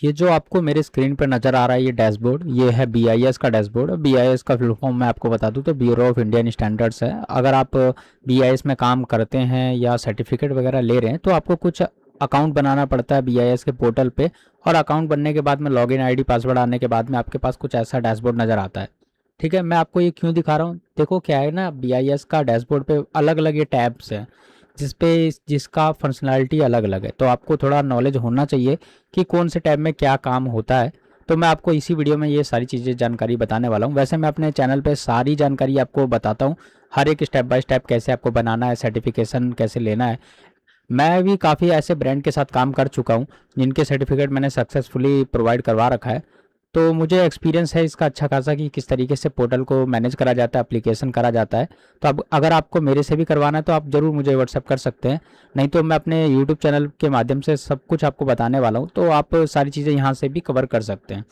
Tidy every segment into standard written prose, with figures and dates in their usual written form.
ये जो आपको मेरे स्क्रीन पर नज़र आ रहा है ये डैशबोर्ड, ये है बीआईएस का डैशबोर्ड। बीआईएस का फुल फॉर्म मैं आपको बता दूं तो ब्यूरो ऑफ इंडियन स्टैंडर्ड्स है। अगर आप बीआईएस में काम करते हैं या सर्टिफिकेट वगैरह ले रहे हैं तो आपको कुछ अकाउंट बनाना पड़ता है बीआईएस के पोर्टल पे, और अकाउंट बनने के बाद में लॉगिन आईडी पासवर्ड आने के बाद में आपके पास कुछ ऐसा डैशबोर्ड नज़र आता है। ठीक है, मैं आपको ये क्यों दिखा रहा हूँ, देखो क्या है ना, बीआईएस का डैशबोर्ड पे अलग अलग ये टैब्स हैं जिसका फंक्शनैलिटी अलग अलग है, तो आपको थोड़ा नॉलेज होना चाहिए कि कौन से टैब में क्या काम होता है। तो मैं आपको इसी वीडियो में ये सारी चीज़ें जानकारी बताने वाला हूँ। वैसे मैं अपने चैनल पे सारी जानकारी आपको बताता हूँ, हर एक स्टेप बाय स्टेप कैसे आपको बनाना है, सर्टिफिकेशन कैसे लेना है। मैं भी काफ़ी ऐसे ब्रांड के साथ काम कर चुका हूँ जिनके सर्टिफिकेट मैंने सक्सेसफुली प्रोवाइड करवा रखा है, तो मुझे एक्सपीरियंस है इसका अच्छा खासा कि किस तरीके से पोर्टल को मैनेज करा जाता है, एप्लीकेशन करा जाता है। तो अब अगर आपको मेरे से भी करवाना है तो आप ज़रूर मुझे व्हाट्सअप कर सकते हैं, नहीं तो मैं अपने यूट्यूब चैनल के माध्यम से सब कुछ आपको बताने वाला हूँ, तो आप सारी चीज़ें यहाँ से भी कवर कर सकते हैं।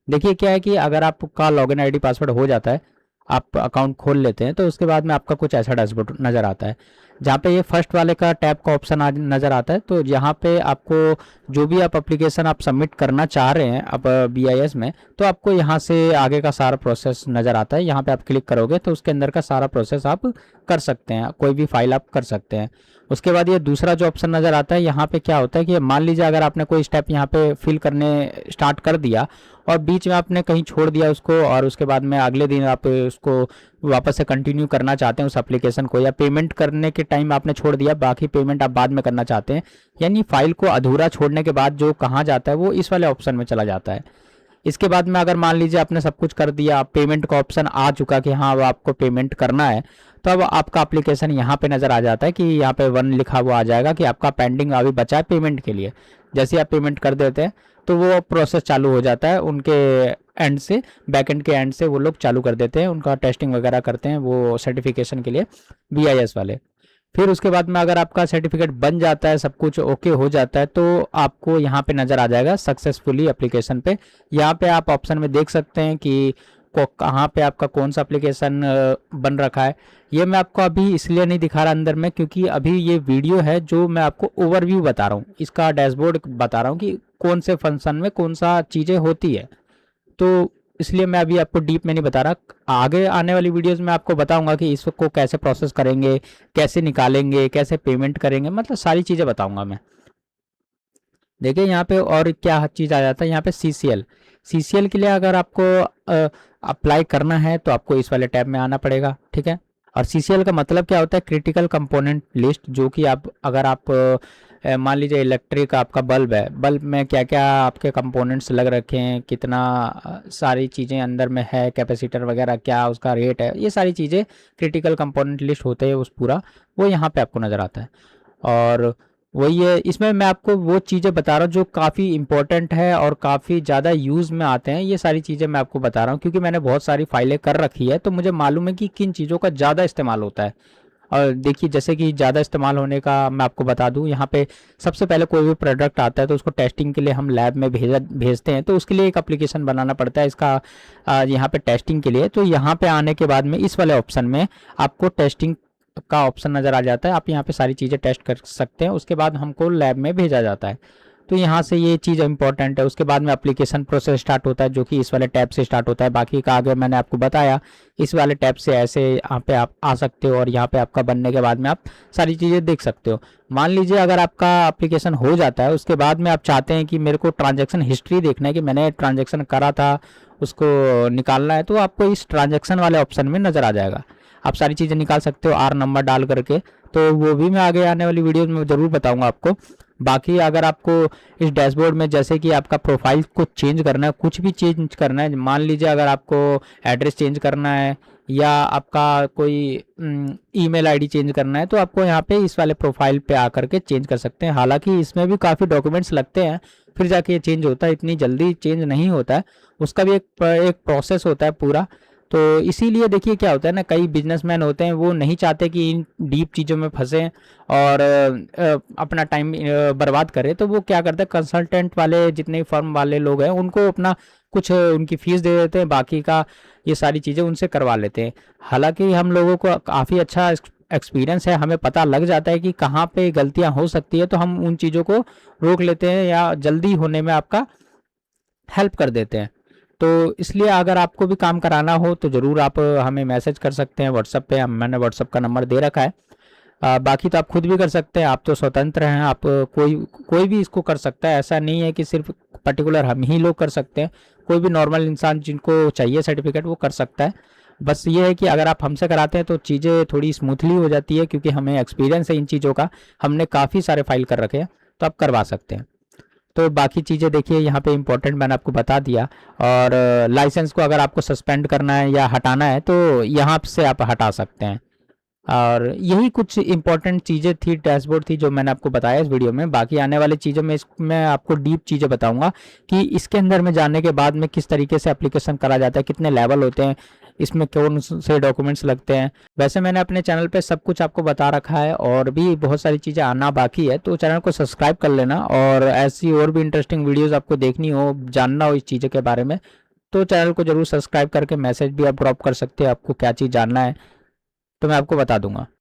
देखिए क्या है कि अगर आपका लॉगिन आईडी पासवर्ड हो जाता है, आप अकाउंट खोल लेते हैं, तो उसके बाद में आपका कुछ ऐसा डैशबोर्ड नज़र आता है जहाँ पे ये फर्स्ट वाले का टैब का ऑप्शन नज़र आता है। तो यहाँ पे आपको जो भी आप एप्लीकेशन आप सबमिट करना चाह रहे हैं अब बीआईएस में, तो आपको यहाँ से आगे का सारा प्रोसेस नज़र आता है। यहाँ पे आप क्लिक करोगे तो उसके अंदर का सारा प्रोसेस आप कर सकते हैं, कोई भी फाइल आप कर सकते हैं। उसके बाद ये दूसरा जो ऑप्शन नज़र आता है, यहाँ पे क्या होता है कि मान लीजिए अगर आपने कोई स्टेप यहाँ पे फिल करने स्टार्ट कर दिया और बीच में आपने कहीं छोड़ दिया उसको, और उसके बाद में अगले दिन आप उसको वापस से कंटिन्यू करना चाहते हैं उस एप्लीकेशन को, या पेमेंट करने के टाइम आपने छोड़ दिया, बाकी पेमेंट आप बाद में करना चाहते हैं, यानी फाइल को अधूरा छोड़ने के बाद जो कहाँ जाता है वो इस वाले ऑप्शन में चला जाता है। इसके बाद में अगर मान लीजिए आपने सब कुछ कर दिया, पेमेंट का ऑप्शन आ चुका कि हाँ अब आपको पेमेंट करना है, तो अब आपका एप्लीकेशन यहाँ पे नज़र आ जाता है कि यहाँ पे 1 लिखा हुआ आ जाएगा कि आपका पेंडिंग अभी बचा है पेमेंट के लिए। जैसे ही आप पेमेंट कर देते हैं तो वो प्रोसेस चालू हो जाता है उनके एंड से, बैक एंड के एंड से वो लोग चालू कर देते हैं, उनका टेस्टिंग वगैरह करते हैं वो सर्टिफिकेशन के लिए बीआईएस वाले। फिर उसके बाद में अगर आपका सर्टिफिकेट बन जाता है, सब कुछ ओके हो जाता है, तो आपको यहाँ पे नज़र आ जाएगा सक्सेसफुली एप्लीकेशन पे। यहाँ पे आप ऑप्शन में देख सकते हैं कि कहाँ पे आपका कौन सा एप्लीकेशन बन रखा है। ये मैं आपको अभी इसलिए नहीं दिखा रहा अंदर में क्योंकि अभी ये वीडियो है जो मैं आपको ओवरव्यू बता रहा हूँ, इसका डैशबोर्ड बता रहा हूँ कि कौन से फंक्शन में कौन सा चीज़ें होती है, तो इसलिए मैं अभी आपको डीप में नहीं बता रहा। आगे आने वाली वीडियोस में आपको बताऊंगा कि इसको कैसे प्रोसेस करेंगे, कैसे निकालेंगे, कैसे पेमेंट करेंगे, मतलब सारी चीज़ें बताऊंगा मैं। देखिए यहाँ पे और क्या चीज़ आ जाता है, यहाँ पे सीसीएल। सीसीएल के लिए अगर आपको अप्लाई करना है तो आपको इस वाले टैब में आना पड़ेगा, ठीक है। और सीसीएल का मतलब क्या होता है, क्रिटिकल कंपोनेंट लिस्ट, जो कि आप अगर आप मान लीजिए इलेक्ट्रिक आपका बल्ब है, बल्ब में क्या क्या आपके कंपोनेंट्स लग रखे हैं, कितना सारी चीज़ें अंदर में है, कैपेसिटर वगैरह क्या उसका रेट है, ये सारी चीज़ें क्रिटिकल कंपोनेंट लिस्ट होते हैं उस पूरा, वो यहाँ पे आपको नज़र आता है। और वही है, इसमें मैं आपको वो चीज़ें बता रहा हूँ जो काफ़ी इंपॉर्टेंट है और काफ़ी ज़्यादा यूज़ में आते हैं। ये सारी चीज़ें मैं आपको बता रहा हूँ क्योंकि मैंने बहुत सारी फाइलें कर रखी है, तो मुझे मालूम है कि किन चीज़ों का ज़्यादा इस्तेमाल होता है। और देखिए जैसे कि ज़्यादा इस्तेमाल होने का मैं आपको बता दूं, यहाँ पे सबसे पहले कोई भी प्रोडक्ट आता है तो उसको टेस्टिंग के लिए हम लैब में भेजते हैं, तो उसके लिए एक एप्लीकेशन बनाना पड़ता है इसका यहाँ पे टेस्टिंग के लिए। तो यहाँ पे आने के बाद में इस वाले ऑप्शन में आपको टेस्टिंग का ऑप्शन नज़र आ जाता है, आप यहाँ पे सारी चीज़ें टेस्ट कर सकते हैं, उसके बाद हमको लैब में भेजा जाता है। तो यहाँ से ये चीज़ इंपॉर्टेंट है। उसके बाद में एप्लीकेशन प्रोसेस स्टार्ट होता है जो कि इस वाले टैब से स्टार्ट होता है, बाकी का आगे मैंने आपको बताया इस वाले टैब से ऐसे यहाँ पे आप आ सकते हो, और यहाँ पे आपका बनने के बाद में आप सारी चीज़ें देख सकते हो। मान लीजिए अगर आपका एप्लीकेशन हो जाता है, उसके बाद में आप चाहते हैं कि मेरे को ट्रांजेक्शन हिस्ट्री देखना है कि मैंने ट्रांजेक्शन करा था उसको निकालना है, तो आपको इस ट्रांजेक्शन वाले ऑप्शन में नज़र आ जाएगा, आप सारी चीज़ें निकाल सकते हो आर नंबर डाल करके। तो वो भी मैं आगे आने वाली वीडियोज़ में ज़रूर बताऊंगा आपको। बाकी अगर आपको इस डैशबोर्ड में जैसे कि आपका प्रोफाइल को चेंज करना है, कुछ भी चेंज करना है, मान लीजिए अगर आपको एड्रेस चेंज करना है या आपका कोई ईमेल आईडी चेंज करना है, तो आपको यहाँ पे इस वाले प्रोफाइल पे आकर के चेंज कर सकते हैं। हालांकि इसमें भी काफ़ी डॉक्यूमेंट्स लगते हैं, फिर जाके ये चेंज होता है, इतनी जल्दी चेंज नहीं होता है, उसका भी एक प्रोसेस होता है पूरा। तो इसीलिए देखिए क्या होता है ना, कई बिजनेसमैन होते हैं वो नहीं चाहते कि इन डीप चीज़ों में फंसें और अपना टाइम बर्बाद करें, तो वो क्या करते हैं, कंसल्टेंट वाले जितने फर्म वाले लोग हैं उनको अपना कुछ उनकी फ़ीस दे देते हैं, बाकी का ये सारी चीज़ें उनसे करवा लेते हैं। हालांकि हम लोगों को काफ़ी अच्छा एक्सपीरियंस है, हमें पता लग जाता है कि कहाँ पे गलतियाँ हो सकती है, तो हम उन चीज़ों को रोक लेते हैं या जल्दी होने में आपका हेल्प कर देते हैं। तो इसलिए अगर आपको भी काम कराना हो तो ज़रूर आप हमें मैसेज कर सकते हैं व्हाट्सएप पे, मैंने व्हाट्सएप का नंबर दे रखा है। बाकी तो आप खुद भी कर सकते हैं, आप तो स्वतंत्र हैं, आप कोई कोई भी इसको कर सकता है, ऐसा नहीं है कि सिर्फ पर्टिकुलर हम ही लोग कर सकते हैं। कोई भी नॉर्मल इंसान जिनको चाहिए सर्टिफिकेट वो कर सकता है। बस ये है कि अगर आप हमसे कराते हैं तो चीज़ें थोड़ी स्मूथली हो जाती है, क्योंकि हमें एक्सपीरियंस है इन चीज़ों का, हमने काफ़ी सारे फाइल कर रखे हैं, तो आप करवा सकते हैं। तो बाकी चीज़ें देखिए यहाँ पे इंपॉर्टेंट मैंने आपको बता दिया। और लाइसेंस को अगर आपको सस्पेंड करना है या हटाना है तो यहाँ से आप हटा सकते हैं। और यही कुछ इंपॉर्टेंट चीज़ें थी, डैशबोर्ड थी, जो मैंने आपको बताया इस वीडियो में। बाकी आने वाली चीज़ों में इसमें आपको डीप चीज़ें बताऊंगा कि इसके अंदर में जाने के बाद में किस तरीके से एप्लीकेशन करा जाता है, कितने लेवल होते हैं, इसमें कौन से डॉक्यूमेंट्स लगते हैं। वैसे मैंने अपने चैनल पे सब कुछ आपको बता रखा है, और भी बहुत सारी चीज़ें आना बाकी है, तो चैनल को सब्सक्राइब कर लेना। और ऐसी और भी इंटरेस्टिंग वीडियोज़ आपको देखनी हो, जानना हो इस चीज़ों के बारे में, तो चैनल को जरूर सब्सक्राइब करके मैसेज भी आप ड्रॉप कर सकते हैं, आपको क्या चीज़ जानना है तो मैं आपको बता दूंगा।